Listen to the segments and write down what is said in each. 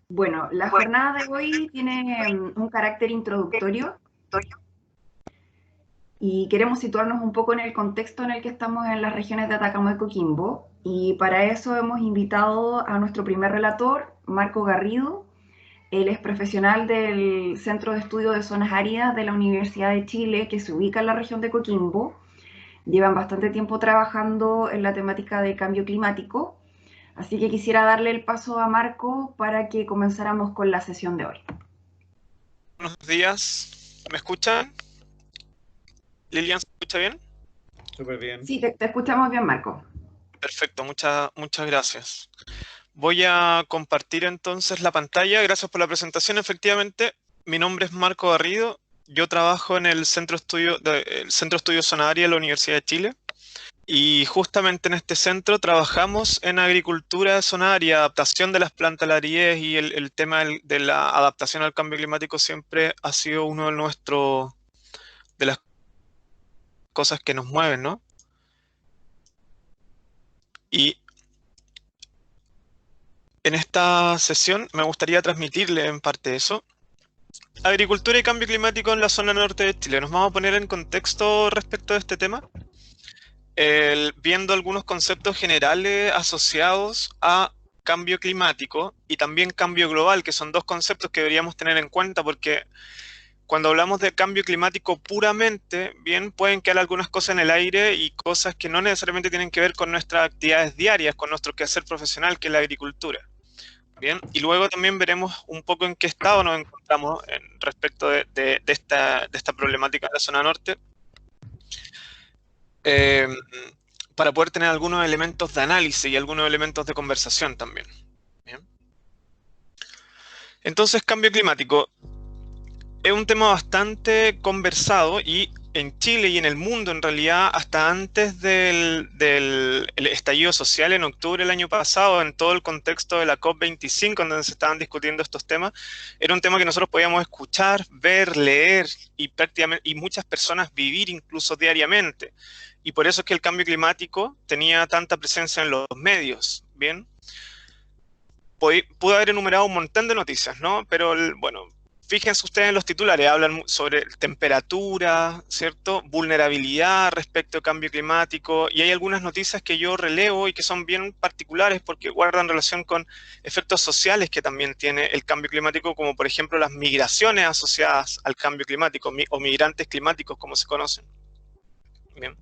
Bueno, la jornada de hoy tiene un carácter introductorio y queremos situarnos un poco en el contexto en el que estamos en las regiones de Atacama y Coquimbo. Y para eso hemos invitado a nuestro primer relator, Marco Garrido. Él es profesional del Centro de Estudio de Zonas Áridas de la Universidad de Chile, que se ubica en la región de Coquimbo. Llevan bastante tiempo trabajando en la temática del cambio climático. Así que quisiera darle el paso a Marco para que comenzáramos con la sesión de hoy. Buenos días, ¿me escuchan? ¿Lilian se escucha bien? Súper bien. Sí, te escuchamos bien, Marco. Perfecto, muchas gracias. Voy a compartir entonces la pantalla. Gracias por la presentación. Efectivamente, mi nombre es Marco Garrido. Yo trabajo en el Centro de Estudio Zona Área de la Universidad de Chile. Y justamente en este centro trabajamos en agricultura zona área, adaptación de las plantas a la aridez, y el tema de la adaptación al cambio climático siempre ha sido uno de las cosas que nos mueven, ¿no? Y en esta sesión me gustaría transmitirle en parte eso. Agricultura y cambio climático en la zona norte de Chile. Nos vamos a poner en contexto respecto de este tema, viendo algunos conceptos generales asociados a cambio climático y también cambio global, que son dos conceptos que deberíamos tener en cuenta, porque cuando hablamos de cambio climático puramente, bien, pueden quedar algunas cosas en el aire y cosas que no necesariamente tienen que ver con nuestras actividades diarias, con nuestro quehacer profesional, que es la agricultura. Bien, y luego también veremos un poco en qué estado nos encontramos respecto de esta problemática de la zona norte, eh, para poder tener algunos elementos de análisis y algunos elementos de conversación también. Bien. Entonces, cambio climático es un tema bastante conversado, y en Chile y en el mundo en realidad hasta antes del estallido social en octubre del año pasado, en todo el contexto de la COP25, en donde se estaban discutiendo estos temas, era un tema que nosotros podíamos escuchar, ver, leer y prácticamente, y muchas personas vivir incluso diariamente. Y por eso es que el cambio climático tenía tanta presencia en los medios, ¿bien? Pude haber enumerado un montón de noticias, ¿no? Pero, bueno, fíjense ustedes en los titulares, hablan sobre temperatura, ¿cierto? Vulnerabilidad respecto al cambio climático, y hay algunas noticias que yo relevo y que son bien particulares porque guardan relación con efectos sociales que también tiene el cambio climático, como por ejemplo las migraciones asociadas al cambio climático, o migrantes climáticos como se conocen. Bien.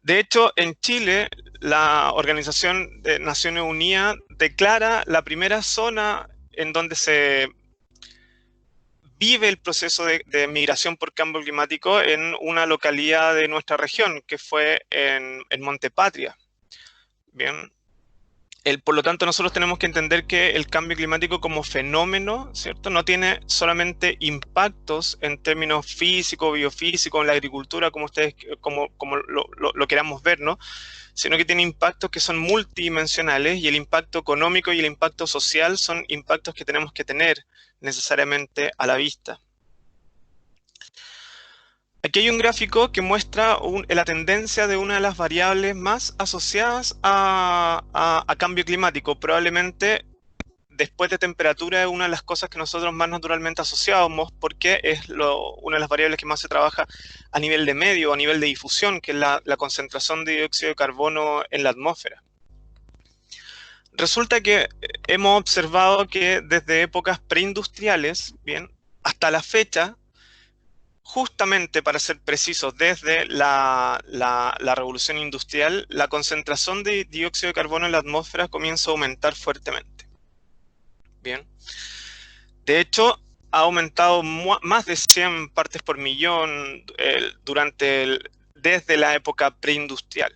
De hecho, en Chile, la Organización de Naciones Unidas declara la primera zona en donde se vive el proceso de migración por cambio climático en una localidad de nuestra región, que fue en Monte Patria. Bien. Por lo tanto, nosotros tenemos que entender que el cambio climático como fenómeno, ¿cierto?, no tiene solamente impactos en términos físicos, biofísicos, en la agricultura, como ustedes, como lo queramos ver, ¿no?, sino que tiene impactos que son multidimensionales, y el impacto económico y el impacto social son impactos que tenemos que tener necesariamente a la vista. Aquí hay un gráfico que muestra la tendencia de una de las variables más asociadas a cambio climático. Probablemente después de temperatura es una de las cosas que nosotros más naturalmente asociamos, porque es una de las variables que más se trabaja a nivel de medio, a nivel de difusión, que es la concentración de dióxido de carbono en la atmósfera. Resulta que hemos observado que desde épocas preindustriales, bien, hasta la fecha, justamente para ser precisos, desde la revolución industrial, la concentración de dióxido de carbono en la atmósfera comienza a aumentar fuertemente. Bien. De hecho, ha aumentado más de 100 partes por millón desde la época preindustrial.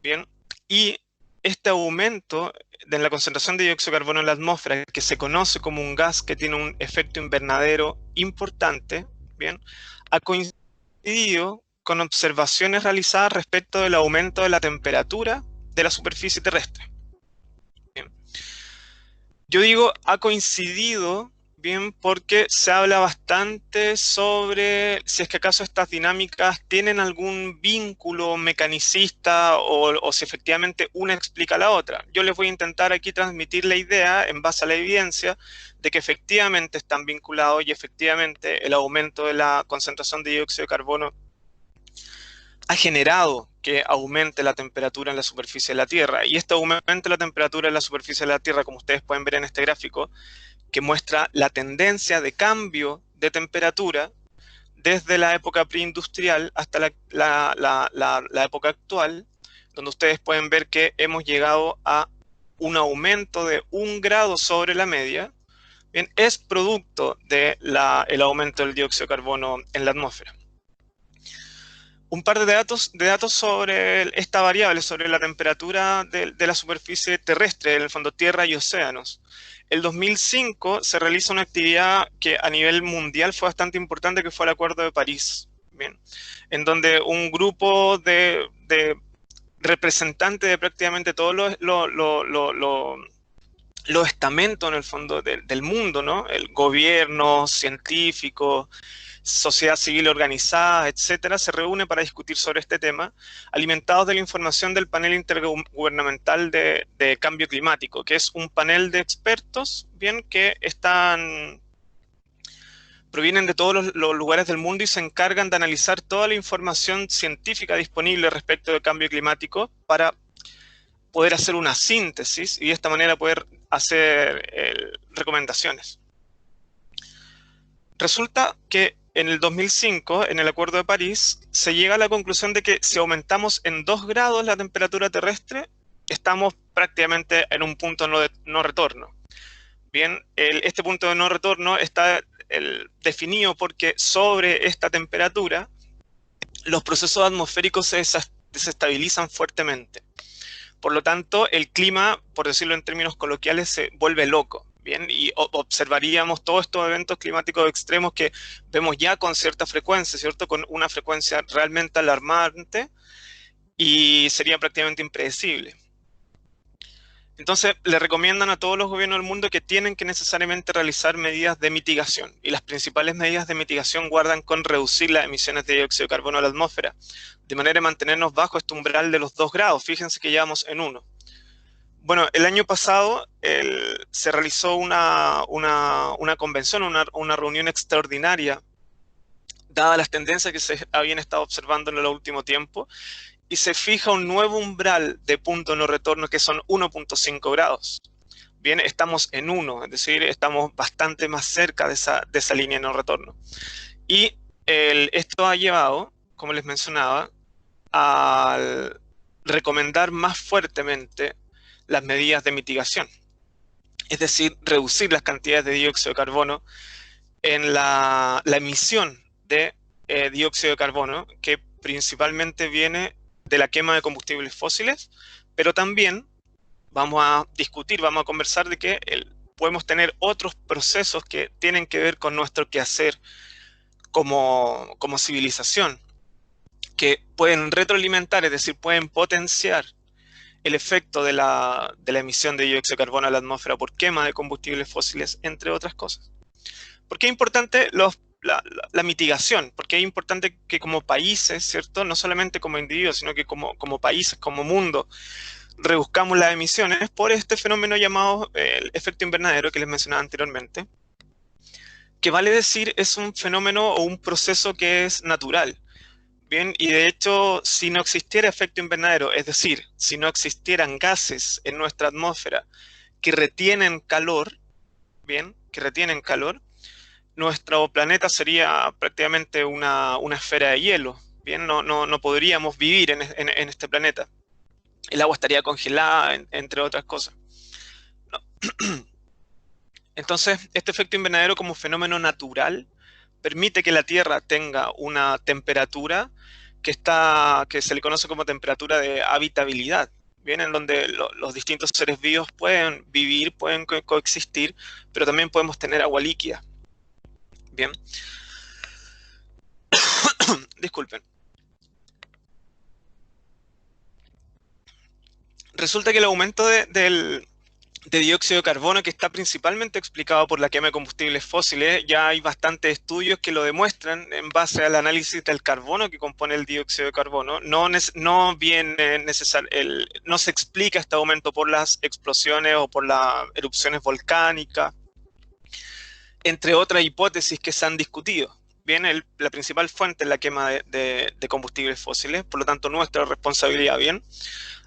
Bien. Y este aumento de la concentración de dióxido de carbono en la atmósfera, que se conoce como un gas que tiene un efecto invernadero importante, bien, ha coincidido con observaciones realizadas respecto del aumento de la temperatura de la superficie terrestre. Bien. Yo digo ha coincidido, bien, porque se habla bastante sobre si es que acaso estas dinámicas tienen algún vínculo mecanicista o si efectivamente una explica a la otra. Yo les voy a intentar aquí transmitir la idea en base a la evidencia de que efectivamente están vinculados y efectivamente el aumento de la concentración de dióxido de carbono ha generado que aumente la temperatura en la superficie de la Tierra. Y este aumento de la temperatura en la superficie de la Tierra, como ustedes pueden ver en este gráfico, que muestra la tendencia de cambio de temperatura desde la época preindustrial hasta la época actual, donde ustedes pueden ver que hemos llegado a un aumento de 1 grado sobre la media, bien, es producto del aumento del dióxido de carbono en la atmósfera. Un par de datos sobre esta variable, sobre la temperatura de la superficie terrestre, en el fondo tierra y océanos. El 2005 se realiza una actividad que a nivel mundial fue bastante importante, que fue el Acuerdo de París, bien, en donde un grupo de representantes de prácticamente todos los estamentos, en el fondo, del mundo, ¿no? El gobierno, científicos, sociedad civil organizada, etcétera, se reúne para discutir sobre este tema, alimentados de la información del panel intergubernamental de cambio climático, que es un panel de expertos, bien, que provienen de todos los lugares del mundo y se encargan de analizar toda la información científica disponible respecto del cambio climático para poder hacer una síntesis y de esta manera poder hacer recomendaciones. Resulta que en el 2005, en el Acuerdo de París, se llega a la conclusión de que si aumentamos en 2 grados la temperatura terrestre, estamos prácticamente en un punto de no retorno. Bien, este punto de no retorno está definido porque sobre esta temperatura los procesos atmosféricos se desestabilizan fuertemente. Por lo tanto, el clima, por decirlo en términos coloquiales, se vuelve loco. Bien, y observaríamos todos estos eventos climáticos extremos que vemos ya con cierta frecuencia, ¿cierto? Con una frecuencia realmente alarmante y sería prácticamente impredecible. Entonces, le recomiendan a todos los gobiernos del mundo que tienen que necesariamente realizar medidas de mitigación. Y las principales medidas de mitigación guardan con reducir las emisiones de dióxido de carbono a la atmósfera, de manera de mantenernos bajo este umbral de los 2 grados. Fíjense que llevamos en 1. Bueno, el año pasado se realizó una convención, una reunión extraordinaria, dadas las tendencias que se habían estado observando en el último tiempo, y se fija un nuevo umbral de punto de no retorno que son 1.5 grados. Bien, estamos en 1, es decir, estamos bastante más cerca de esa línea de no retorno. Y esto ha llevado, como les mencionaba, a recomendar más fuertemente las medidas de mitigación, es decir, reducir las cantidades de dióxido de carbono en la emisión de dióxido de carbono, que principalmente viene de la quema de combustibles fósiles, pero también vamos a discutir, vamos a conversar de que podemos tener otros procesos que tienen que ver con nuestro quehacer como civilización, que pueden retroalimentar, es decir, pueden potenciar el efecto de la emisión de dióxido de carbono a la atmósfera por quema de combustibles fósiles, entre otras cosas. ¿Por qué es importante la mitigación? Porque es importante que como países, ¿cierto? No solamente como individuos, sino que como países, como mundo, reduzcamos las emisiones por este fenómeno llamado el efecto invernadero que les mencionaba anteriormente, que vale decir es un fenómeno o un proceso que es natural. Bien, y de hecho, si no existiera efecto invernadero, es decir, si no existieran gases en nuestra atmósfera que retienen calor, bien, que retienen calor, nuestro planeta sería prácticamente una esfera de hielo, bien, no podríamos vivir en este planeta. El agua estaría congelada, entre otras cosas. No. Entonces, este efecto invernadero como fenómeno natural permite que la Tierra tenga una temperatura que se le conoce como temperatura de habitabilidad, bien, en donde los distintos seres vivos pueden vivir, pueden coexistir, pero también podemos tener agua líquida. Bien. Disculpen. Resulta que el aumento del de dióxido de carbono que está principalmente explicado por la quema de combustibles fósiles. Ya hay bastantes estudios que lo demuestran en base al análisis del carbono que compone el dióxido de carbono. No se explica este aumento por las explosiones o por las erupciones volcánicas, entre otras hipótesis que se han discutido. Bien, la principal fuente es la quema de combustibles fósiles, por lo tanto nuestra responsabilidad, bien,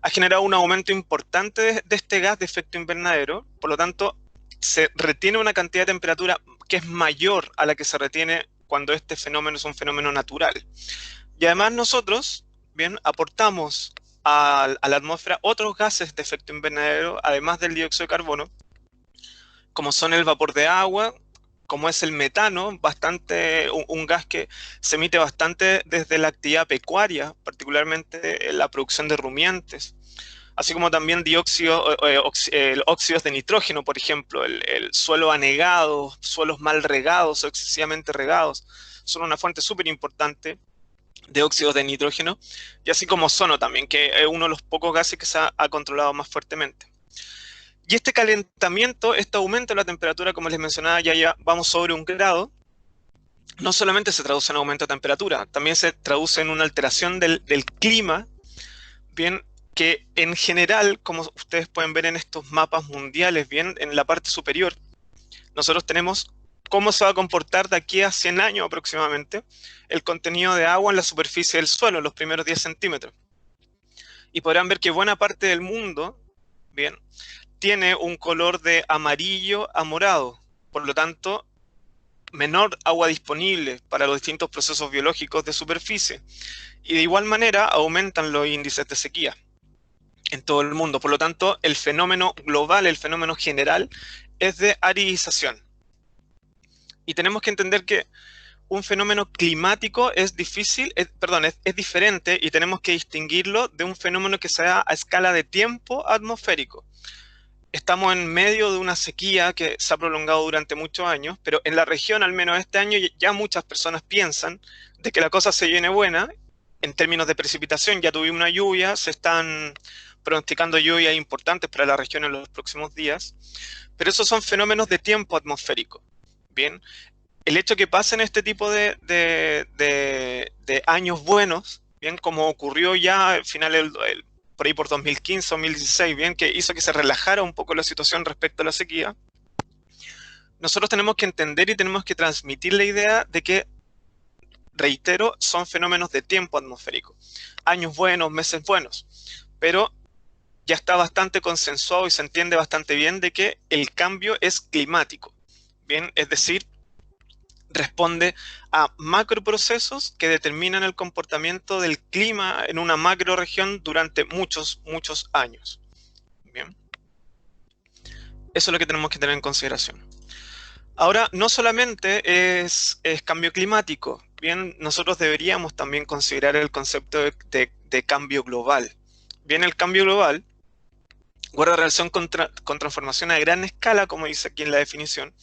ha generado un aumento importante de este gas de efecto invernadero, por lo tanto se retiene una cantidad de temperatura que es mayor a la que se retiene cuando este fenómeno es un fenómeno natural. Y además nosotros, bien, aportamos a la atmósfera otros gases de efecto invernadero, además del dióxido de carbono, como son el vapor de agua, como es el metano, un gas que se emite bastante desde la actividad pecuaria, particularmente en la producción de rumiantes, así como también óxidos de nitrógeno, por ejemplo, el suelo anegado, suelos mal regados o excesivamente regados, son una fuente súper importante de óxidos de nitrógeno, y así como ozono también, que es uno de los pocos gases que se ha controlado más fuertemente. Y este calentamiento, este aumento de la temperatura, como les mencionaba, ya vamos sobre 1 grado, no solamente se traduce en aumento de temperatura, también se traduce en una alteración del clima, bien, que en general, como ustedes pueden ver en estos mapas mundiales, bien, en la parte superior, nosotros tenemos cómo se va a comportar de aquí a 100 años aproximadamente el contenido de agua en la superficie del suelo, en los primeros 10 centímetros. Y podrán ver que buena parte del mundo, bien, tiene un color de amarillo a morado, por lo tanto, menor agua disponible para los distintos procesos biológicos de superficie. Y de igual manera aumentan los índices de sequía en todo el mundo. Por lo tanto, el fenómeno global, el fenómeno general, es de aridización. Y tenemos que entender que un fenómeno climático es diferente, y tenemos que distinguirlo de un fenómeno que se da a escala de tiempo atmosférico. Estamos en medio de una sequía que se ha prolongado durante muchos años, pero en la región, al menos este año, ya muchas personas piensan de que la cosa se viene buena. En términos de precipitación, ya tuvimos una lluvia, se están pronosticando lluvias importantes para la región en los próximos días, pero esos son fenómenos de tiempo atmosférico. Bien, el hecho que pasen este tipo de años buenos, bien, como ocurrió ya al final por ahí por 2015, 2016, bien, que hizo que se relajara un poco la situación respecto a la sequía, nosotros tenemos que entender y tenemos que transmitir la idea de que, reitero, son fenómenos de tiempo atmosférico. Años buenos, meses buenos, pero ya está bastante consensuado y se entiende bastante bien de que el cambio es climático, bien, es decir, responde a macroprocesos que determinan el comportamiento del clima en una macroregión durante muchos, muchos años. Bien. Eso es lo que tenemos que tener en consideración. Ahora, no solamente es cambio climático, bien, nosotros deberíamos también considerar el concepto de cambio global. Bien, el cambio global guarda relación con transformación a gran escala, como dice aquí en la definición,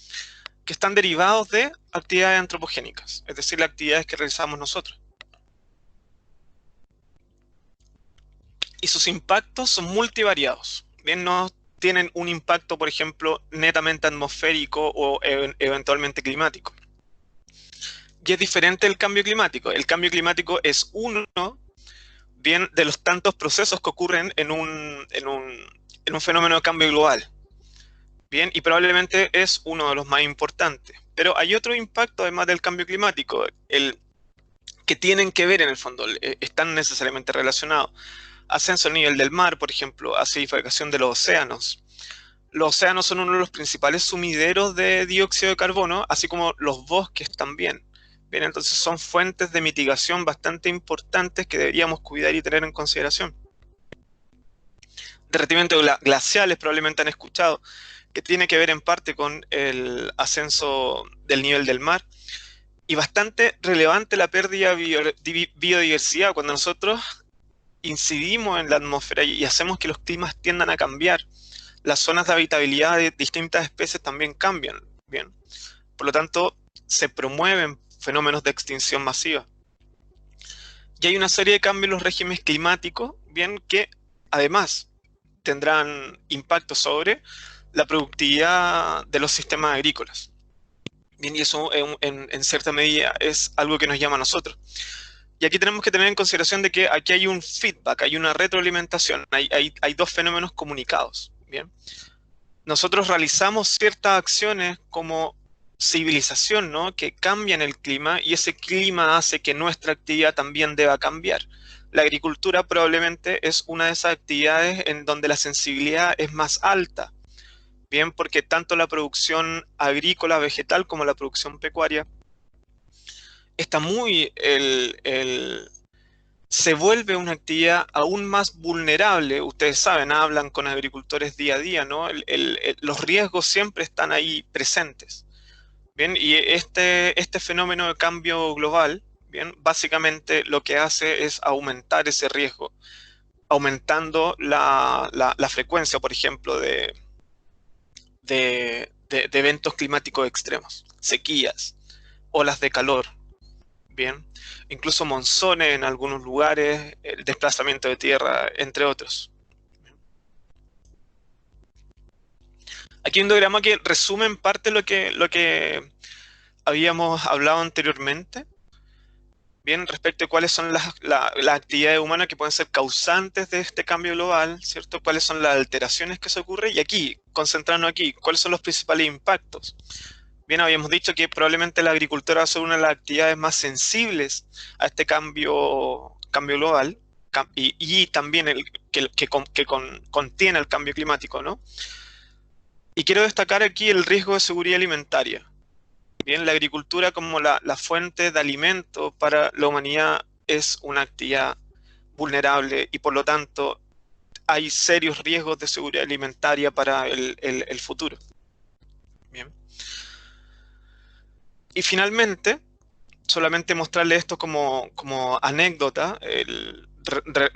que están derivados de actividades antropogénicas, es decir, las actividades que realizamos nosotros. Y sus impactos son multivariados. Bien, no tienen un impacto, por ejemplo, netamente atmosférico o eventualmente climático. Y es diferente el cambio climático. El cambio climático es uno, bien, de los tantos procesos que ocurren en un fenómeno de cambio global. Bien, y probablemente es uno de los más importantes. Pero hay otro impacto además del cambio climático, que tienen que ver en el fondo, están necesariamente relacionados. Ascenso al nivel del mar, por ejemplo, acidificación de los océanos. Los océanos son uno de los principales sumideros de dióxido de carbono, así como los bosques también. Bien, entonces son fuentes de mitigación bastante importantes que deberíamos cuidar y tener en consideración. Derretimiento glaciales, probablemente han escuchado, que tiene que ver en parte con el ascenso del nivel del mar. Y bastante relevante la pérdida de biodiversidad, cuando nosotros incidimos en la atmósfera y hacemos que los climas tiendan a cambiar. Las zonas de habitabilidad de distintas especies también cambian. Bien. Por lo tanto, se promueven fenómenos de extinción masiva. Y hay una serie de cambios en los regímenes climáticos, bien, que además tendrán impacto sobre la productividad de los sistemas agrícolas. Bien, y eso en cierta medida es algo que nos llama a nosotros. Y aquí tenemos que tener en consideración de que aquí hay un feedback, hay una retroalimentación, hay dos fenómenos comunicados. Bien, nosotros realizamos ciertas acciones como civilización, ¿no? Que cambian el clima y ese clima hace que nuestra actividad también deba cambiar. La agricultura probablemente es una de esas actividades en donde la sensibilidad es más alta. Bien, porque tanto la producción agrícola, vegetal, como la producción pecuaria está se vuelve una actividad aún más vulnerable. Ustedes saben, hablan con agricultores día a día, ¿no? Los riesgos siempre están ahí presentes. Bien, y este fenómeno de cambio global, bien, básicamente lo que hace es aumentar ese riesgo, aumentando la frecuencia, por ejemplo, de eventos climáticos extremos, sequías, olas de calor, bien, incluso monzones en algunos lugares, el desplazamiento de tierra, entre otros. Aquí hay un diagrama que resume en parte lo que habíamos hablado anteriormente, bien, respecto a cuáles son las actividades humanas que pueden ser causantes de este cambio global, ¿cierto? Cuáles son las alteraciones que se ocurren y aquí, concentrarnos aquí, cuáles son los principales impactos. Bien, habíamos dicho que probablemente la agricultura va a ser una de las actividades más sensibles a este cambio global y también contiene el cambio climático, ¿no? Y quiero destacar aquí el riesgo de seguridad alimentaria. Bien, la agricultura como la fuente de alimento para la humanidad es una actividad vulnerable y por lo tanto hay serios riesgos de seguridad alimentaria para el futuro. Bien. Y finalmente, solamente mostrarle esto como anécdota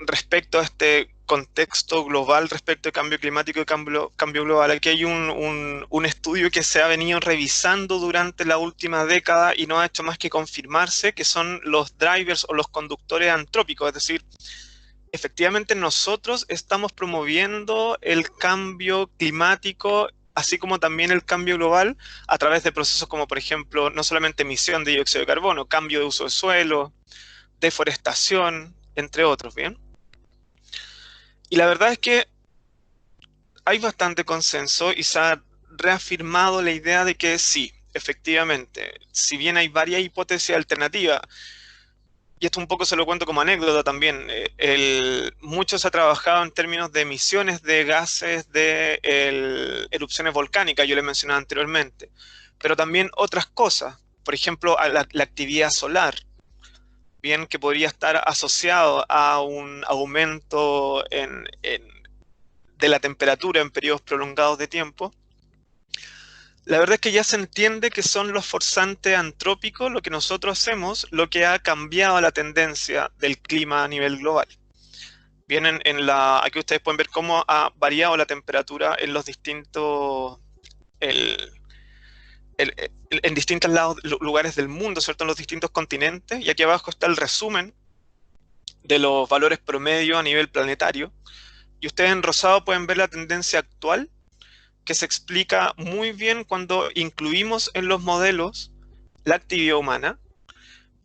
respecto a este contexto global respecto al cambio climático y cambio global. Aquí hay un estudio que se ha venido revisando durante la última década y no ha hecho más que confirmarse que son los drivers o los conductores antrópicos, es decir, efectivamente nosotros estamos promoviendo el cambio climático así como también el cambio global a través de procesos como, por ejemplo, no solamente emisión de dióxido de carbono, cambio de uso de suelo, deforestación, entre otros, ¿bien? Y la verdad es que hay bastante consenso y se ha reafirmado la idea de que sí, efectivamente, si bien hay varias hipótesis alternativas, y esto un poco se lo cuento como anécdota también, mucho se ha trabajado en términos de emisiones de gases de erupciones volcánicas, yo le mencionaba anteriormente, pero también otras cosas, por ejemplo, a la actividad solar, bien que podría estar asociado a un aumento de la temperatura en periodos prolongados de tiempo. La verdad es que ya se entiende que son los forzantes antrópicos, lo que nosotros hacemos, lo que ha cambiado la tendencia del clima a nivel global. Bien, aquí ustedes pueden ver cómo ha variado la temperatura en los distintos, en distintos lugares del mundo, ¿cierto? En los distintos continentes. Y aquí abajo está el resumen de los valores promedio a nivel planetario. Y ustedes en rosado pueden ver la tendencia actual, que se explica muy bien cuando incluimos en los modelos la actividad humana,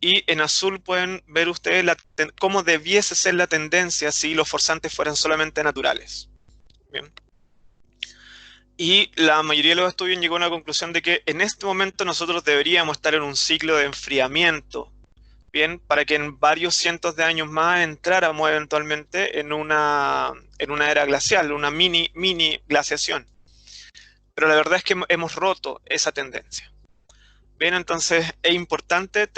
y en azul pueden ver ustedes cómo debiese ser la tendencia si los forzantes fueran solamente naturales. Bien. Y la mayoría de los estudios llegó a una conclusión de que en este momento nosotros deberíamos estar en un ciclo de enfriamiento, bien, para que en varios cientos de años más entráramos eventualmente en una era glacial, una mini glaciación. Pero la verdad es que hemos roto esa tendencia. Bien, entonces es importante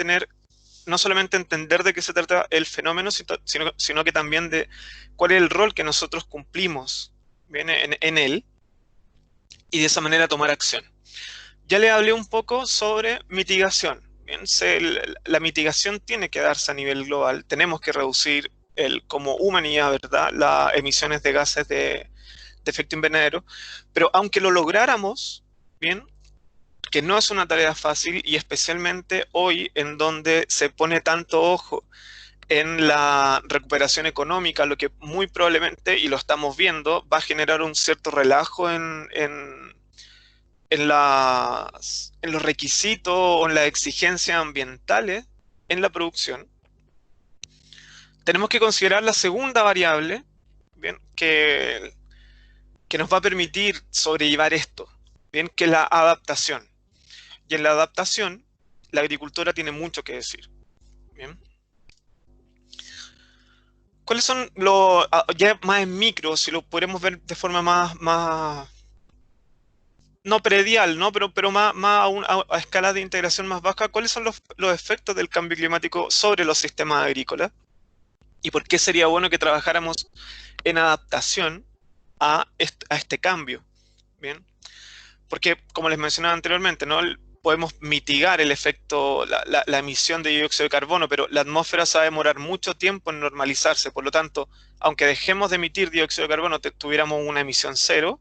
no solamente entender de qué se trata el fenómeno, sino que también de cuál es el rol que nosotros cumplimos, bien, en él, y de esa manera tomar acción. Ya le hablé un poco sobre mitigación. Bien, la mitigación tiene que darse a nivel global. Tenemos que reducir como humanidad, ¿verdad?, las emisiones de gases de efecto invernadero, pero aunque lo lográramos, bien, que no es una tarea fácil y especialmente hoy en donde se pone tanto ojo en la recuperación económica, lo que muy probablemente, y lo estamos viendo, va a generar un cierto relajo en los requisitos o en las exigencias ambientales en la producción. Tenemos que considerar la segunda variable, ¿bien? Que nos va a permitir sobrellevar esto, ¿bien? Que es la adaptación. Y en la adaptación, la agricultura tiene mucho que decir, ¿bien? ¿Cuáles son los, ya más en micro, si lo podemos ver de forma más no predial, ¿no? Pero más a escala de integración más baja, ¿cuáles son los efectos del cambio climático sobre los sistemas agrícolas? ¿Y por qué sería bueno que trabajáramos en adaptación a este cambio? Bien, porque como les mencionaba anteriormente, ¿no? Podemos mitigar el efecto, la emisión de dióxido de carbono, pero la atmósfera se va a demorar mucho tiempo en normalizarse. Por lo tanto, aunque dejemos de emitir dióxido de carbono, tuviéramos una emisión cero,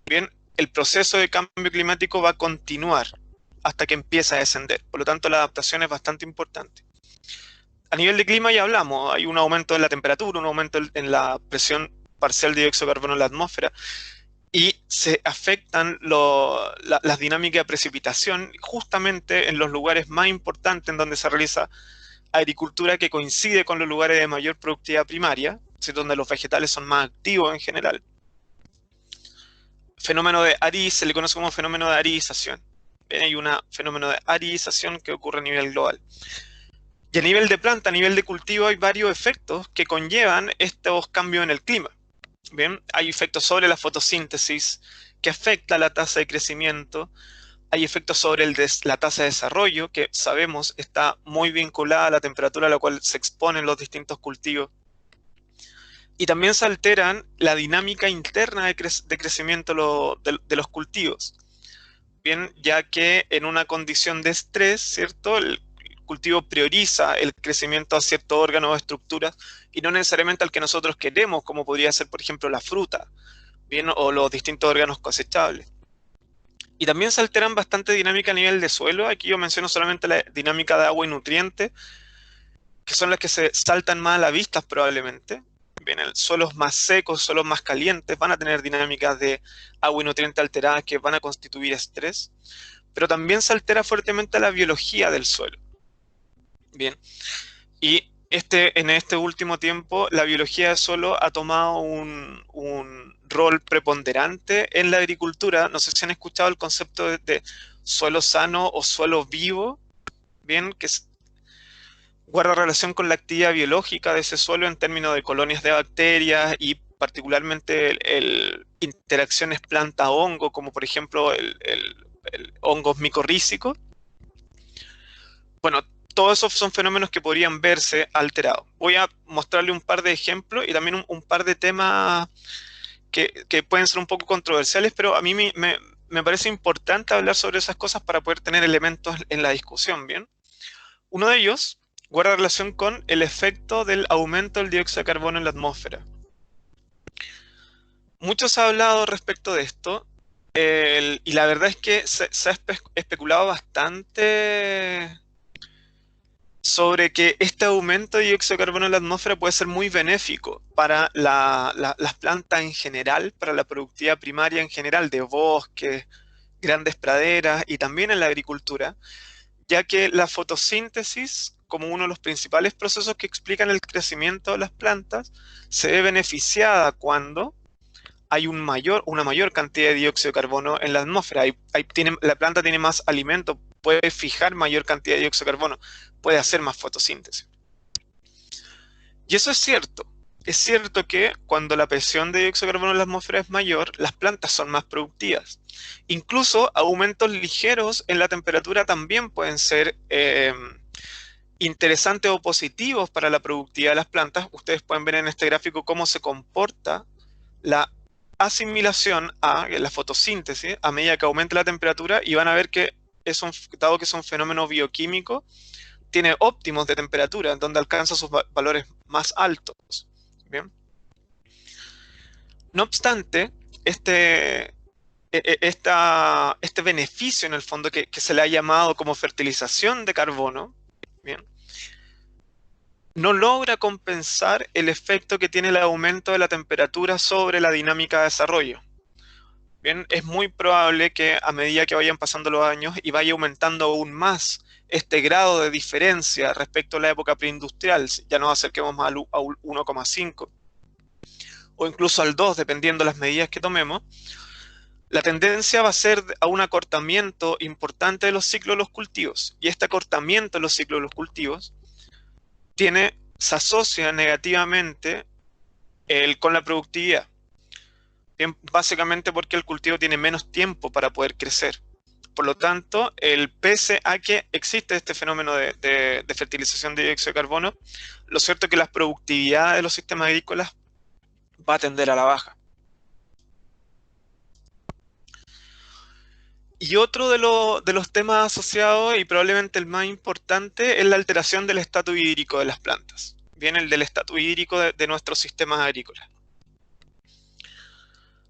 bien, el proceso de cambio climático va a continuar hasta que empiece a descender. Por lo tanto, la adaptación es bastante importante. A nivel de clima ya hablamos, hay un aumento en la temperatura, un aumento en la presión parcial de dióxido de carbono en la atmósfera y se afectan las dinámicas de precipitación justamente en los lugares más importantes en donde se realiza agricultura que coincide con los lugares de mayor productividad primaria, donde los vegetales son más activos en general. Fenómeno de se le conoce como fenómeno de aridización. Bien, hay un fenómeno de aridización que ocurre a nivel global. Y a nivel de planta, a nivel de cultivo, hay varios efectos que conllevan estos cambios en el clima. Bien, hay efectos sobre la fotosíntesis que afecta la tasa de crecimiento. Hay efectos sobre la tasa de desarrollo, que sabemos está muy vinculada a la temperatura a la cual se exponen los distintos cultivos. Y también se alteran la dinámica interna de crecimiento de los cultivos. Bien, ya que en una condición de estrés, ¿cierto? El cultivo prioriza el crecimiento a ciertos órganos o estructuras y no necesariamente al que nosotros queremos, como podría ser, por ejemplo, la fruta, bien, o los distintos órganos cosechables. Y también se alteran bastante dinámica a nivel de suelo. Aquí yo menciono solamente la dinámica de agua y nutrientes, que son las que se saltan más a la vista probablemente. Bien, suelos más secos, suelos más calientes van a tener dinámicas de agua y nutrientes alteradas que van a constituir estrés, pero también se altera fuertemente la biología del suelo. Bien, y en este último tiempo la biología del suelo ha tomado un rol preponderante en la agricultura. No sé si han escuchado el concepto de suelo sano o suelo vivo, bien, que guarda relación con la actividad biológica de ese suelo en términos de colonias de bacterias y particularmente interacciones planta-hongo, como por ejemplo el hongos micorrízicos. Bueno, todos esos son fenómenos que podrían verse alterados. Voy a mostrarle un par de ejemplos y también un par de temas que pueden ser un poco controversiales, pero a mí me parece importante hablar sobre esas cosas para poder tener elementos en la discusión, ¿bien? Uno de ellos guarda relación con el efecto del aumento del dióxido de carbono en la atmósfera. Mucho se ha hablado respecto de esto, y la verdad es que se ha especulado bastante sobre que este aumento de dióxido de carbono en la atmósfera puede ser muy benéfico para las plantas en general, para la productividad primaria en general de bosques, grandes praderas y también en la agricultura, ya que la fotosíntesis, como uno de los principales procesos que explican el crecimiento de las plantas, se ve beneficiada cuando hay una mayor cantidad de dióxido de carbono en la atmósfera. La planta tiene más alimento, puede fijar mayor cantidad de dióxido de carbono, puede hacer más fotosíntesis. Y eso es cierto. Es cierto que cuando la presión de dióxido de carbono en la atmósfera es mayor, las plantas son más productivas. Incluso aumentos ligeros en la temperatura también pueden ser interesantes o positivos para la productividad de las plantas. Ustedes pueden ver en este gráfico cómo se comporta la asimilación a la fotosíntesis a medida que aumenta la temperatura y van a ver que dado que es un fenómeno bioquímico, tiene óptimos de temperatura, donde alcanza sus valores más altos. ¿Bien? No obstante, este beneficio en el fondo que se le ha llamado como fertilización de carbono, ¿bien? no logra compensar el efecto que tiene el aumento de la temperatura sobre la dinámica de desarrollo. Bien, es muy probable que a medida que vayan pasando los años y vaya aumentando aún más este grado de diferencia respecto a la época preindustrial, ya nos acerquemos más al 1,5 o incluso al 2, dependiendo de las medidas que tomemos, la tendencia va a ser a un acortamiento importante de los ciclos de los cultivos. Y este acortamiento de los ciclos de los cultivos se asocia negativamente con la productividad. Bien, básicamente porque el cultivo tiene menos tiempo para poder crecer. Por lo tanto, pese a que existe este fenómeno de fertilización de dióxido de carbono, lo cierto es que la productividad de los sistemas agrícolas va a tender a la baja. Y otro de los temas asociados, y probablemente el más importante, es la alteración del estatus hídrico de las plantas. Bien, el del estatus hídrico de nuestros sistemas agrícolas.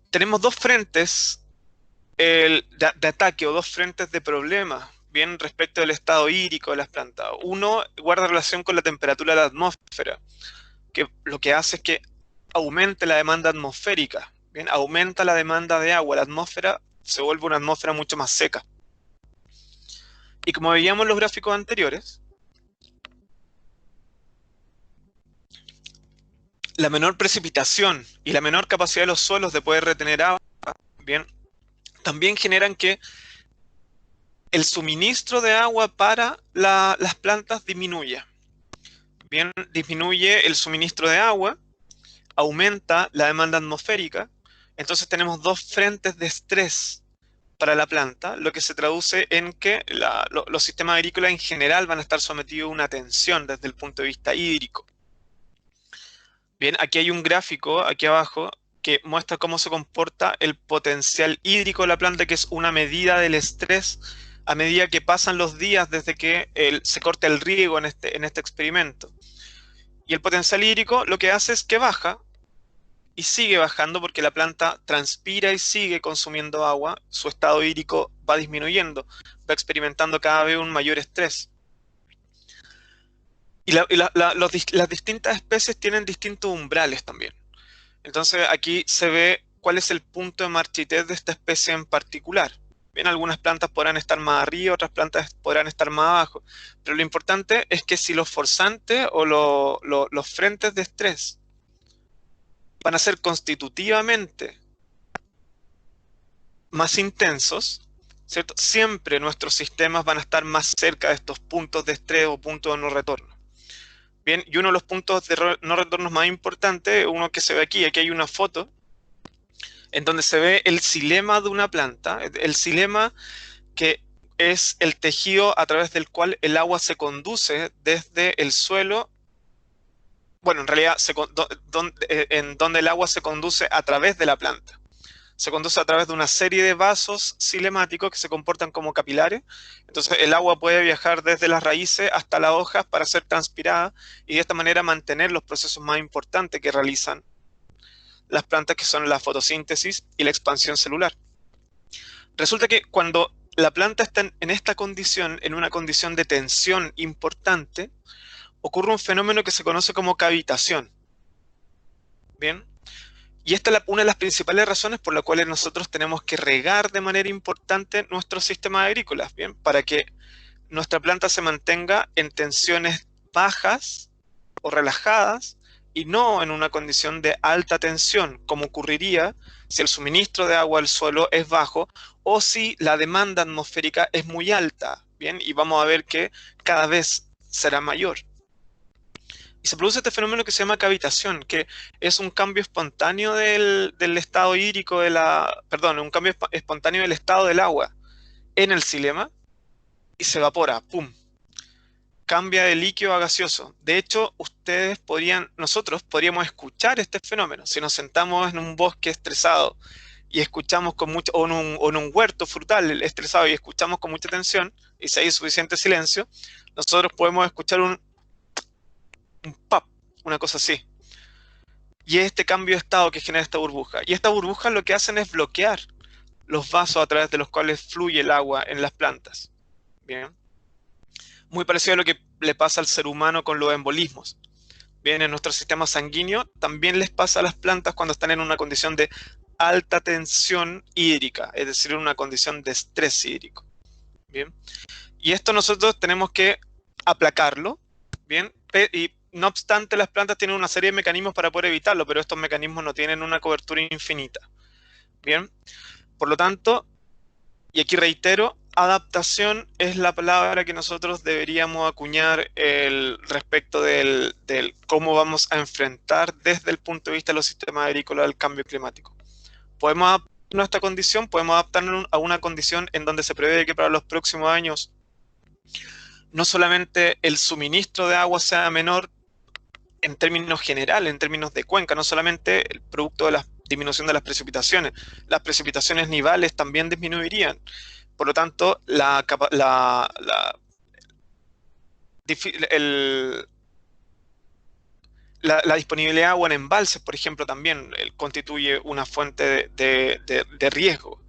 Tenemos dos frentes de ataque o dos frentes de problema, bien, respecto del estado hídrico de las plantas. Uno guarda relación con la temperatura de la atmósfera, que lo que hace es que aumente la demanda atmosférica, bien, aumenta la demanda de agua. La atmósfera se vuelve una atmósfera mucho más seca. Y como veíamos en los gráficos anteriores, la menor precipitación y la menor capacidad de los suelos de poder retener agua, bien, también generan que el suministro de agua para las plantas disminuya. Bien, disminuye el suministro de agua, aumenta la demanda atmosférica, entonces tenemos dos frentes de estrés para la planta, lo que se traduce en que los sistemas agrícolas en general van a estar sometidos a una tensión desde el punto de vista hídrico. Bien, aquí hay un gráfico, aquí abajo, que muestra cómo se comporta el potencial hídrico de la planta, que es una medida del estrés a medida que pasan los días desde que se corta el riego en este experimento. Y el potencial hídrico lo que hace es que baja y sigue bajando porque la planta transpira y sigue consumiendo agua, su estado hídrico va disminuyendo, va experimentando cada vez un mayor estrés. Y las distintas especies tienen distintos umbrales también. Entonces aquí se ve cuál es el punto de marchitez de esta especie en particular. Bien, algunas plantas podrán estar más arriba, otras plantas podrán estar más abajo. Pero lo importante es que si los forzantes o los frentes de estrés van a ser constitutivamente más intensos, ¿cierto? Siempre nuestros sistemas van a estar más cerca de estos puntos de estrés o puntos de no retorno. Bien, y uno de los puntos de no retorno más importantes, uno que se ve aquí hay una foto, en donde se ve el xilema de una planta, el xilema que es el tejido a través del cual el agua se conduce desde el suelo, bueno, en realidad en donde el agua se conduce a través de la planta. Se conduce a través de una serie de vasos cilemáticos que se comportan como capilares. Entonces el agua puede viajar desde las raíces hasta las hojas para ser transpirada y de esta manera mantener los procesos más importantes que realizan las plantas, que son la fotosíntesis y la expansión celular. Resulta que cuando la planta está en esta condición, en una condición de tensión importante, ocurre un fenómeno que se conoce como cavitación. Bien. Y esta es una de las principales razones por las cuales nosotros tenemos que regar de manera importante nuestros sistemas agrícolas, ¿bien? Para que nuestra planta se mantenga en tensiones bajas o relajadas y no en una condición de alta tensión, como ocurriría si el suministro de agua al suelo es bajo o si la demanda atmosférica es muy alta, ¿bien? Y vamos a ver que cada vez será mayor. Y se produce este fenómeno que se llama cavitación, que es un cambio espontáneo del estado hídrico un cambio espontáneo del estado del agua en el xilema y se evapora, ¡pum! Cambia de líquido a gaseoso. De hecho, nosotros podríamos escuchar este fenómeno. Si nos sentamos en un bosque estresado y escuchamos o en un huerto frutal estresado y escuchamos con mucha atención, y si hay suficiente silencio, nosotros podemos escuchar un pop, una cosa así. Y es este cambio de estado que genera esta burbuja. Y estas burbujas lo que hacen es bloquear los vasos a través de los cuales fluye el agua en las plantas. Bien. Muy parecido a lo que le pasa al ser humano con los embolismos. bien, en nuestro sistema sanguíneo, también les pasa a las plantas cuando están en una condición de alta tensión hídrica, es decir, en una condición de estrés hídrico. Bien. Y esto nosotros tenemos que aplacarlo, bien, y no obstante las plantas tienen una serie de mecanismos para poder evitarlo, pero estos mecanismos no tienen una cobertura infinita. Bien, por lo tanto, y aquí reitero, adaptación es la palabra que nosotros deberíamos acuñar respecto del cómo vamos a enfrentar desde el punto de vista de los sistemas agrícolas el cambio climático. Podemos adaptarnos a esta condición, podemos adaptarnos a una condición en donde se prevé que para los próximos años no solamente el suministro de agua sea menor en términos generales, en términos de cuenca, no solamente el producto de la disminución de las precipitaciones nivales también disminuirían. Por lo tanto, la disponibilidad de agua en embalses, por ejemplo, también constituye una fuente de riesgo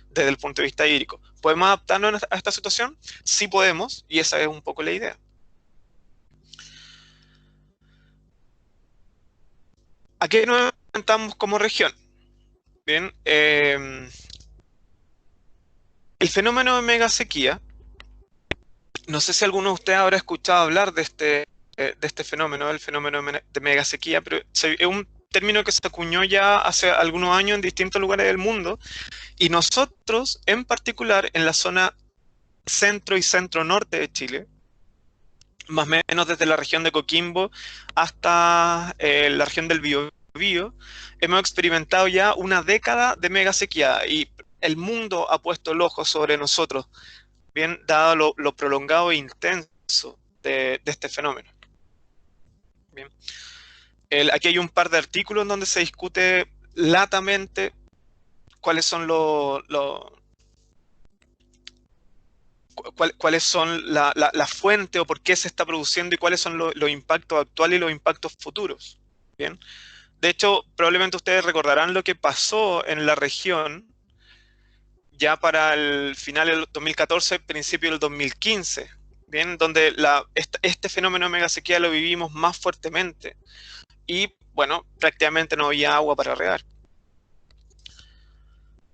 desde el punto de vista hídrico. ¿Podemos adaptarnos a esta situación? Sí podemos, y esa es un poco la idea. ¿A qué nos enfrentamos como región? Bien, el fenómeno de megasequía, no sé si alguno de ustedes habrá escuchado hablar de este fenómeno, el fenómeno de megasequía, pero es un término que se acuñó ya hace algunos años en distintos lugares del mundo, y nosotros, en particular, en la zona centro y centro-norte de Chile, más o menos desde la región de Coquimbo hasta la región del Biobío, hemos experimentado ya una década de mega sequía y el mundo ha puesto el ojo sobre nosotros, bien dado lo prolongado e intenso de este fenómeno. Bien. Aquí hay un par de artículos en donde se discute latamente cuáles son cuáles son la fuente o por qué se está produciendo y cuáles son los impactos actuales y los impactos futuros. Bien. De hecho, probablemente ustedes recordarán lo que pasó en la región ya para el final del 2014, principio del 2015, bien, donde este fenómeno de megasequía lo vivimos más fuertemente y, bueno, prácticamente no había agua para regar.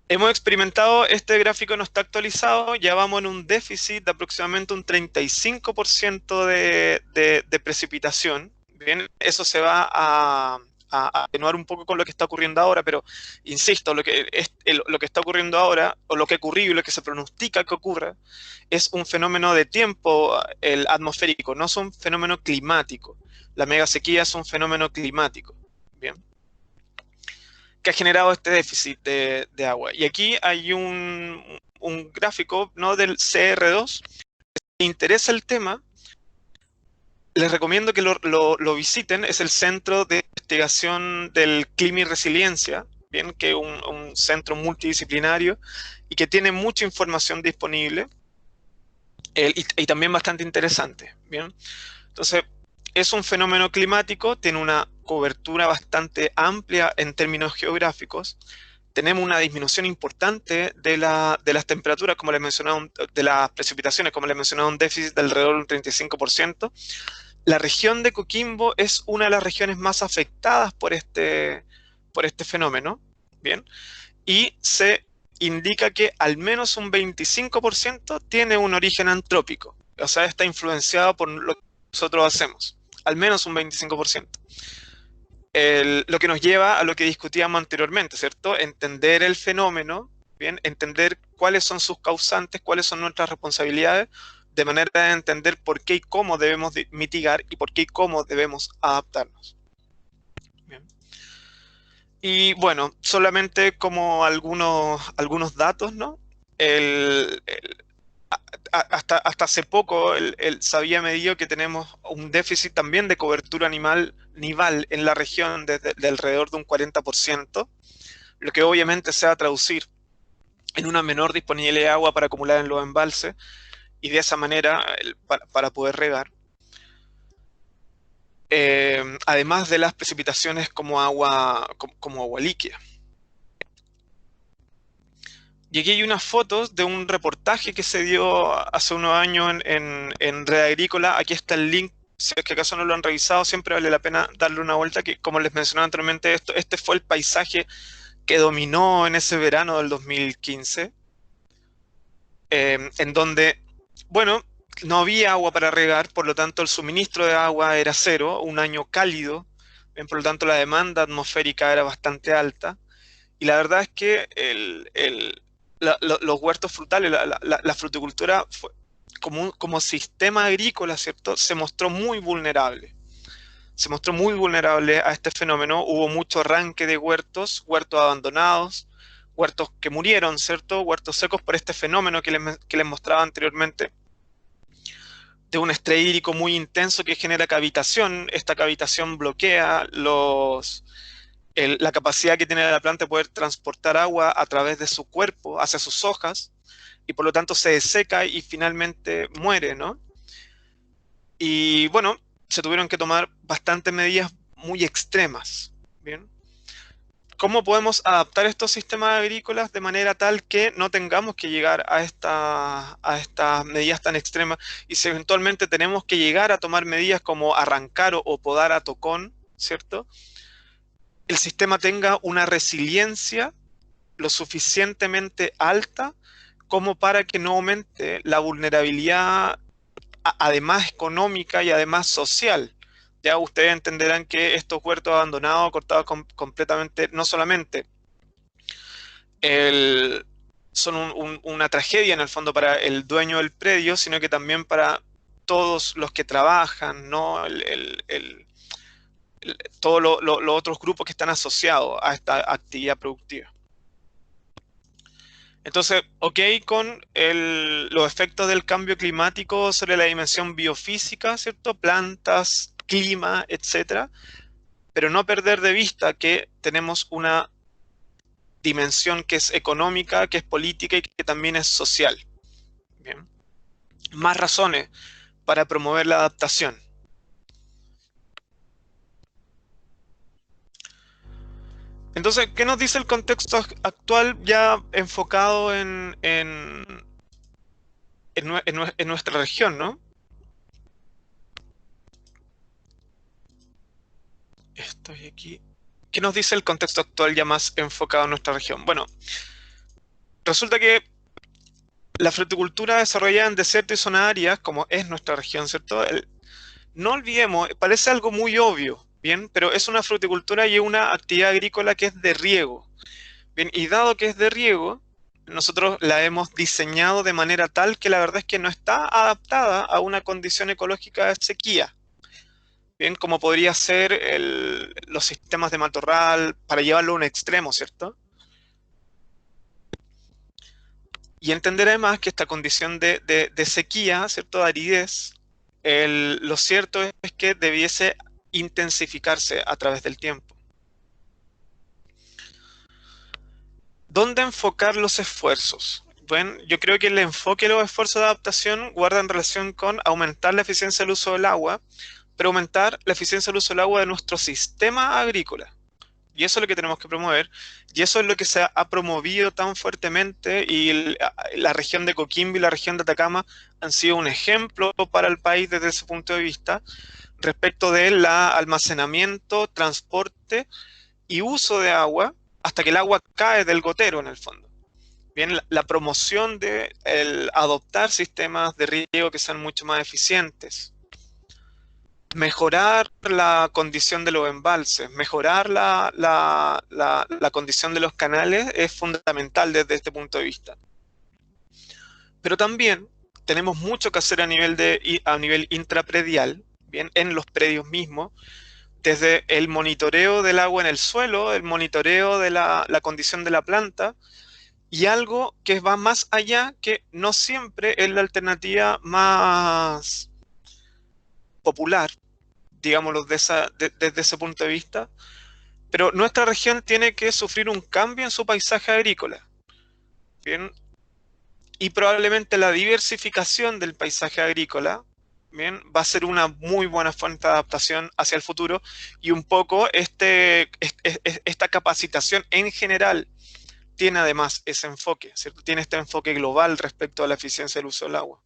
Hemos experimentado, este gráfico no está actualizado, ya vamos en un déficit de aproximadamente un 35% de precipitación. Bien, eso se va a atenuar un poco con lo que está ocurriendo ahora, pero insisto, lo que está ocurriendo ahora, o lo que ocurrió y lo que se pronostica que ocurra, es un fenómeno de tiempo atmosférico, no es un fenómeno climático. La megasequía es un fenómeno climático. Bien, que ha generado este déficit de agua. Y aquí hay un gráfico, ¿no?, del CR2. Si les interesa el tema, les recomiendo que lo visiten. Es el Centro de Investigación del Clima y Resiliencia, bien, que es un centro multidisciplinario y que tiene mucha información disponible y también bastante interesante. Bien, entonces es un fenómeno climático, tiene una cobertura bastante amplia en términos geográficos. Tenemos una disminución importante de las temperaturas, como les mencionaba, de las precipitaciones, como les mencionaba, un déficit de alrededor del 35%. La región de Coquimbo es una de las regiones más afectadas por este fenómeno, ¿bien? Y se indica que al menos un 25% tiene un origen antrópico, o sea, está influenciado por lo que nosotros hacemos, al menos un 25%. Lo que nos lleva a lo que discutíamos anteriormente, ¿cierto? Entender el fenómeno, ¿bien? Entender cuáles son sus causantes, cuáles son nuestras responsabilidades, de manera de entender por qué y cómo debemos mitigar y por qué y cómo debemos adaptarnos. Bien. Y bueno, solamente como algunos datos, ¿no? Hasta hace poco se había medido que tenemos un déficit también de cobertura nival en la región de alrededor de un 40%, lo que obviamente se va a traducir en una menor disponibilidad de agua para acumular en los embalses y de esa manera para poder regar. Además de las precipitaciones como agua líquida. Y aquí hay unas fotos de un reportaje que se dio hace unos años en Red Agrícola. Aquí está el link si es que acaso no lo han revisado, siempre vale la pena darle una vuelta, que como les mencionaba anteriormente, este fue el paisaje que dominó en ese verano del 2015, en donde, bueno, no había agua para regar, por lo tanto el suministro de agua era cero, un año cálido, bien, por lo tanto la demanda atmosférica era bastante alta, y la verdad es que los huertos frutales, la fruticultura como sistema agrícola, ¿cierto? Se mostró muy vulnerable. Se mostró muy vulnerable a este fenómeno. Hubo mucho arranque de huertos, huertos abandonados, huertos que murieron, ¿cierto? Huertos secos por este fenómeno que les mostraba anteriormente, de un estrés hídrico muy intenso que genera cavitación. Esta cavitación bloquea la capacidad que tiene la planta de poder transportar agua a través de su cuerpo hacia sus hojas, y por lo tanto se deseca y finalmente muere, ¿no? Y bueno, se tuvieron que tomar bastantes medidas muy extremas, ¿bien? ¿Cómo podemos adaptar estos sistemas agrícolas de manera tal que no tengamos que llegar a estas medidas tan extremas? Y si eventualmente tenemos que llegar a tomar medidas como arrancar o podar a tocón, ¿cierto? El sistema tenga una resiliencia lo suficientemente alta como para que no aumente la vulnerabilidad, además económica y además social. Ya ustedes entenderán que estos huertos abandonados, cortados completamente, no solamente el, son una tragedia en el fondo para el dueño del predio, sino que también para todos los que trabajan, ¿no? Todos los otros grupos que están asociados a esta actividad productiva. Entonces, ok con los efectos del cambio climático sobre la dimensión biofísica, ¿cierto? Plantas, clima, etcétera, pero no perder de vista que tenemos una dimensión que es económica, que es política y que también es social. Bien. Más razones para promover la adaptación. Entonces, ¿qué nos dice el contexto actual ya enfocado en nuestra región, ¿no? Estoy aquí. ¿Qué nos dice el contexto actual ya más enfocado en nuestra región? Bueno, resulta que la fruticultura desarrollada en desiertos y zonas áridas, como es nuestra región, ¿cierto? No olvidemos, parece algo muy obvio, ¿bien? Pero es una fruticultura y una actividad agrícola que es de riego, ¿bien? Y dado que es de riego, nosotros la hemos diseñado de manera tal que la verdad es que no está adaptada a una condición ecológica de sequía, ¿bien? Como podría ser los sistemas de matorral, para llevarlo a un extremo, ¿cierto? Y entender además que esta condición de sequía, ¿cierto? De aridez, lo cierto es que debiese intensificarse a través del tiempo. ¿Dónde enfocar los esfuerzos? Bueno, yo creo que el enfoque de los esfuerzos de adaptación guarda en relación con aumentar la eficiencia del uso del agua, pero aumentar la eficiencia del uso del agua de nuestro sistema agrícola. Y eso es lo que tenemos que promover, y eso es lo que se ha promovido tan fuertemente, y la región de Coquimbo y la región de Atacama han sido un ejemplo para el país desde ese punto de vista, respecto del almacenamiento, transporte y uso de agua, hasta que el agua cae del gotero en el fondo. Bien, la promoción de adoptar sistemas de riego que sean mucho más eficientes, mejorar la condición de los embalses, mejorar la condición de los canales es fundamental desde este punto de vista. Pero también tenemos mucho que hacer a nivel intrapredial, bien, en los predios mismos, desde el monitoreo del agua en el suelo, el monitoreo de la condición de la planta, y algo que va más allá, que no siempre es la alternativa más popular, digámoslo desde ese punto de vista, pero nuestra región tiene que sufrir un cambio en su paisaje agrícola, ¿bien? Y probablemente la diversificación del paisaje agrícola, ¿bien? Va a ser una muy buena fuente de adaptación hacia el futuro, y un poco esta capacitación en general tiene además ese enfoque, ¿cierto? Tiene este enfoque global respecto a la eficiencia del uso del agua.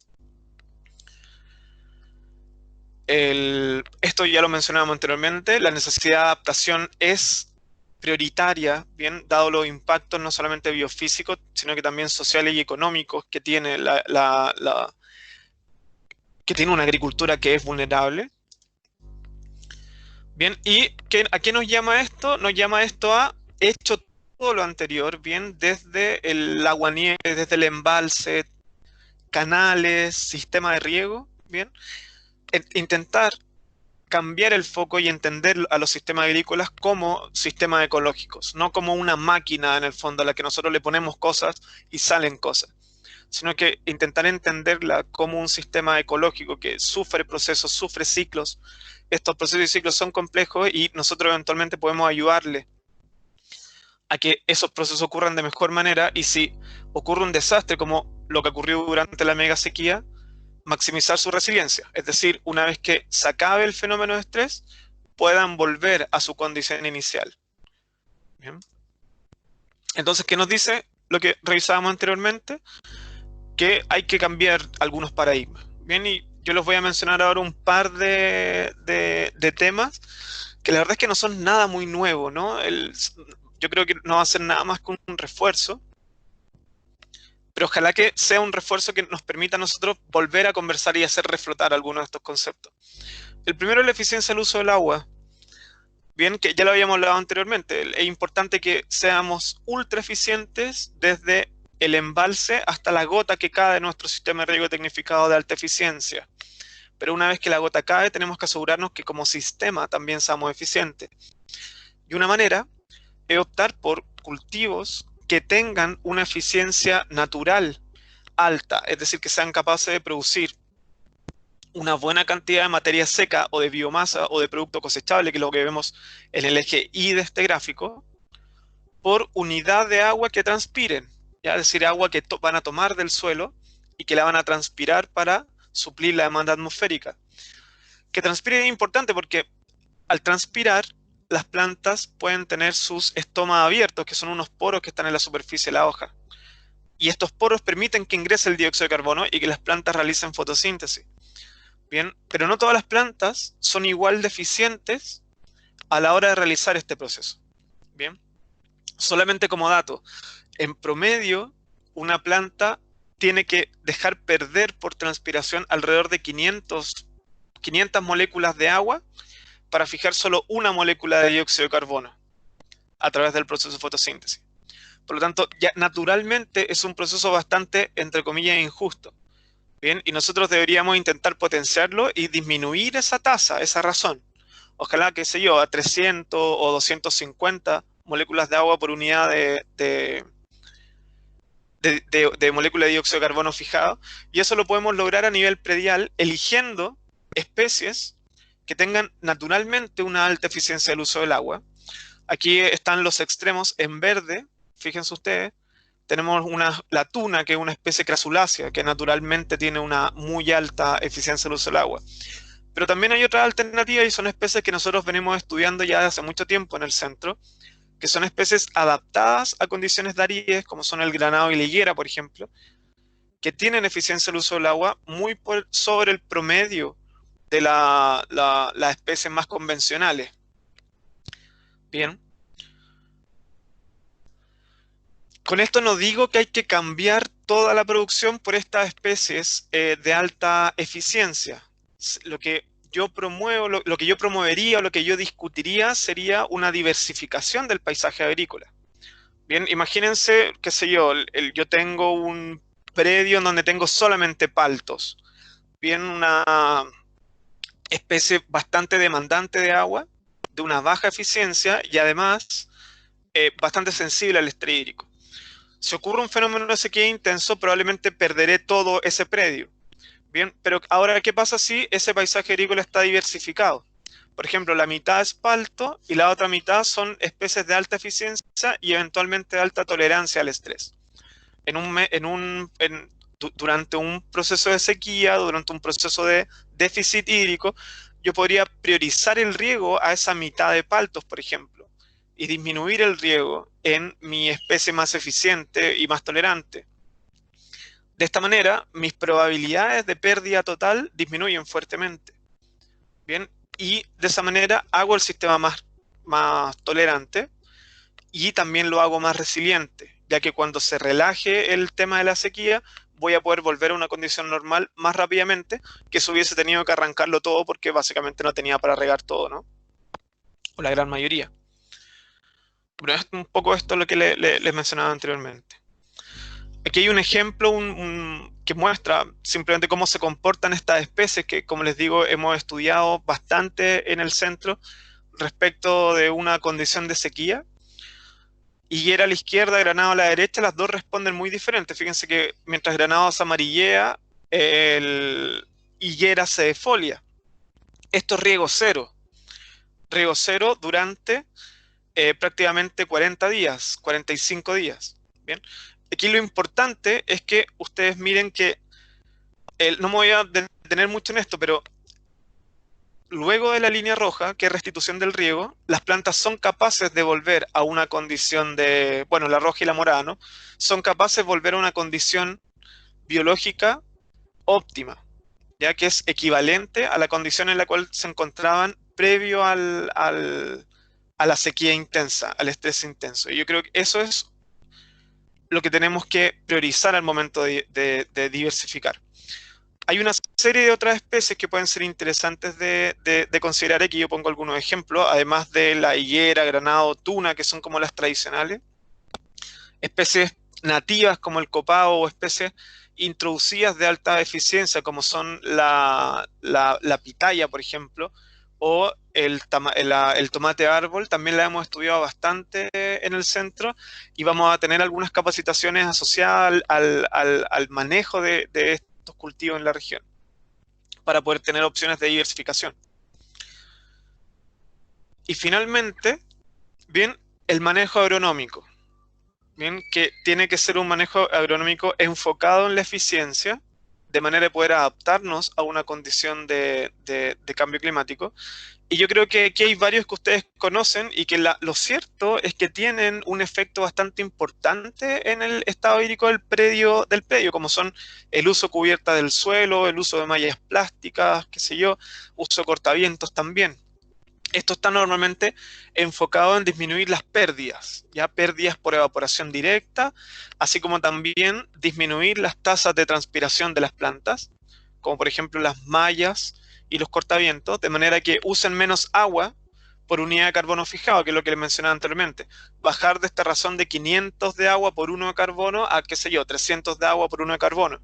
esto ya lo mencionábamos anteriormente, la necesidad de adaptación es prioritaria, bien, dado los impactos no solamente biofísicos, sino que también sociales y económicos que tiene que tiene una agricultura que es vulnerable. Bien, ¿y a qué nos llama esto? Nos llama esto a hecho todo lo anterior, bien, desde el aguanieve, desde el embalse, canales, sistema de riego, bien, intentar cambiar el foco y entender a los sistemas agrícolas como sistemas ecológicos, no como una máquina en el fondo a la que nosotros le ponemos cosas y salen cosas, sino que intentar entenderla como un sistema ecológico que sufre procesos, sufre ciclos. Estos procesos y ciclos son complejos y nosotros eventualmente podemos ayudarle a que esos procesos ocurran de mejor manera, y si ocurre un desastre como lo que ocurrió durante la mega sequía, maximizar su resiliencia. Es decir, una vez que se acabe el fenómeno de estrés, puedan volver a su condición inicial. Bien. Entonces, ¿qué nos dice lo que revisábamos anteriormente? Que hay que cambiar algunos paradigmas. Bien, y yo les voy a mencionar ahora un par de temas que la verdad es que no son nada muy nuevo, ¿no? Yo creo que no va a ser nada más que un refuerzo, pero ojalá que sea un refuerzo que nos permita a nosotros volver a conversar y hacer reflotar algunos de estos conceptos. El primero es la eficiencia del uso del agua. Bien, que ya lo habíamos hablado anteriormente, es importante que seamos ultra eficientes desde el embalse hasta la gota que cae de nuestro sistema de riego tecnificado de alta eficiencia. Pero una vez que la gota cae, tenemos que asegurarnos que como sistema también seamos eficientes. Y una manera es optar por cultivos que tengan una eficiencia natural alta, es decir, que sean capaces de producir una buena cantidad de materia seca o de biomasa o de producto cosechable, que es lo que vemos en el eje Y de este gráfico, por unidad de agua que transpiren, ¿ya? Es decir, agua que van a tomar del suelo y que la van a transpirar para suplir la demanda atmosférica. Que transpire es importante porque al transpirar, las plantas pueden tener sus estomas abiertos, que son unos poros que están en la superficie de la hoja. Y estos poros permiten que ingrese el dióxido de carbono y que las plantas realicen fotosíntesis. Bien, pero no todas las plantas son igual de eficientes a la hora de realizar este proceso. Bien, solamente como dato, en promedio, una planta tiene que dejar perder por transpiración alrededor de 500 moléculas de agua para fijar solo una molécula de dióxido de carbono a través del proceso de fotosíntesis. Por lo tanto, ya naturalmente es un proceso bastante, entre comillas, injusto. Bien, y nosotros deberíamos intentar potenciarlo y disminuir esa tasa, esa razón. Ojalá, qué sé yo, a 300 o 250 moléculas de agua por unidad de molécula de dióxido de carbono fijado. Y eso lo podemos lograr a nivel predial eligiendo especies que tengan naturalmente una alta eficiencia del uso del agua. Aquí están los extremos en verde, fíjense ustedes. Tenemos la tuna, que es una especie crasulácea, que naturalmente tiene una muy alta eficiencia del uso del agua. Pero también hay otras alternativas y son especies que nosotros venimos estudiando ya desde hace mucho tiempo en el centro, que son especies adaptadas a condiciones de aridez, como son el granado y la higuera, por ejemplo, que tienen eficiencia del uso del agua muy por sobre el promedio de las especies más convencionales. Bien. Con esto no digo que hay que cambiar toda la producción por estas especies de alta eficiencia. Lo que yo promuevo, lo que yo promovería o lo que yo discutiría sería una diversificación del paisaje agrícola. Bien, imagínense, qué sé yo, yo tengo un predio en donde tengo solamente paltos. Bien, una especie bastante demandante de agua, de una baja eficiencia y además bastante sensible al estrés hídrico. Si ocurre un fenómeno de sequía intenso, probablemente perderé todo ese predio. Bien, pero ahora, ¿qué pasa si ese paisaje agrícola está diversificado? Por ejemplo, la mitad es palto y la otra mitad son especies de alta eficiencia y eventualmente de alta tolerancia al estrés. Durante un proceso de sequía, durante un proceso de déficit hídrico, yo podría priorizar el riego a esa mitad de paltos, por ejemplo, y disminuir el riego en mi especie más eficiente y más tolerante. De esta manera, mis probabilidades de pérdida total disminuyen fuertemente. ¿bien? Y de esa manera hago el sistema más tolerante y también lo hago más resiliente, ya que cuando se relaje el tema de la sequía, voy a poder volver a una condición normal más rápidamente que si hubiese tenido que arrancarlo todo porque básicamente no tenía para regar todo, ¿no? O la gran mayoría. Pero es un poco esto lo que les mencionaba anteriormente. Aquí hay un ejemplo que muestra simplemente cómo se comportan estas especies que, como les digo, hemos estudiado bastante en el centro respecto de una condición de sequía. Higuera a la izquierda, Granado a la derecha, las dos responden muy diferentes. Fíjense que mientras Granado se amarillea, el Higuera se defolia. Esto es riego cero durante prácticamente 40 días, 45 días. Bien. Aquí lo importante es que ustedes miren que, no me voy a detener mucho en esto, pero luego de la línea roja, que es restitución del riego, las plantas son capaces de volver a una condición de, bueno, la roja y la morada, ¿no? Son capaces de volver a una condición biológica óptima, ya que es equivalente a la condición en la cual se encontraban previo a la sequía intensa, al estrés intenso. Y yo creo que eso es lo que tenemos que priorizar al momento de diversificar. Hay una serie de otras especies que pueden ser interesantes de considerar. Aquí yo pongo algunos ejemplos, además de la higuera, granado, tuna, que son como las tradicionales. Especies nativas como el copao o especies introducidas de alta eficiencia como son la pitaya, por ejemplo, o el tomate árbol. También la hemos estudiado bastante en el centro y vamos a tener algunas capacitaciones asociadas al manejo de estos cultivos en la región para poder tener opciones de diversificación. Y finalmente, bien, el manejo agronómico. Bien, que tiene que ser un manejo agronómico enfocado en la eficiencia, de manera de poder adaptarnos a una condición de cambio climático. Y yo creo que aquí hay varios que ustedes conocen y que lo cierto es que tienen un efecto bastante importante en el estado hídrico del predio, como son el uso cubierta del suelo, el uso de mallas plásticas, qué sé yo, uso cortavientos también. Esto está normalmente enfocado en disminuir las pérdidas, ya pérdidas por evaporación directa, así como también disminuir las tasas de transpiración de las plantas, como por ejemplo las mallas y los cortavientos, de manera que usen menos agua por unidad de carbono fijado, que es lo que les mencionaba anteriormente. Bajar de esta razón de 500 de agua por 1 de carbono a, qué sé yo, 300 de agua por 1 de carbono.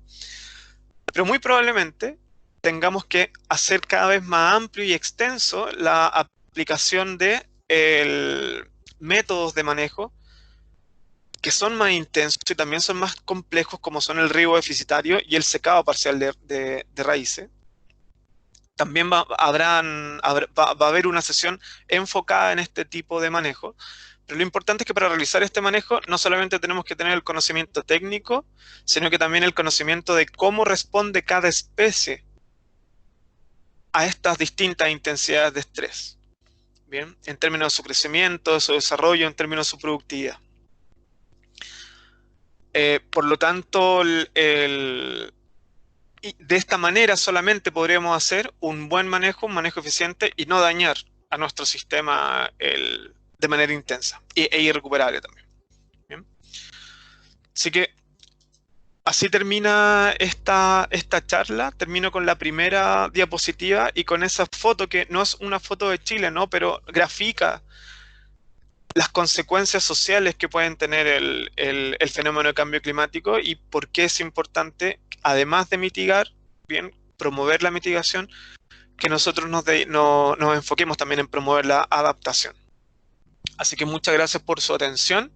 Pero muy probablemente tengamos que hacer cada vez más amplio y extenso la aplicación de métodos de manejo que son más intensos y también son más complejos, como son el riego deficitario y el secado parcial de raíces. También va a haber una sesión enfocada en este tipo de manejo, pero lo importante es que para realizar este manejo no solamente tenemos que tener el conocimiento técnico, sino que también el conocimiento de cómo responde cada especie a estas distintas intensidades de estrés. Bien, en términos de su crecimiento, de su desarrollo, en términos de su productividad. Por lo tanto, de esta manera solamente podríamos hacer un buen manejo, un manejo eficiente y no dañar a nuestro sistema de manera intensa e irrecuperable también. Bien. Así que así termina esta charla. Termino con la primera diapositiva y con esa foto que no es una foto de Chile, ¿no? Pero grafica las consecuencias sociales que pueden tener el fenómeno de cambio climático y por qué es importante, además de mitigar, bien, promover la mitigación, que nosotros nos enfoquemos también en promover la adaptación. Así que muchas gracias por su atención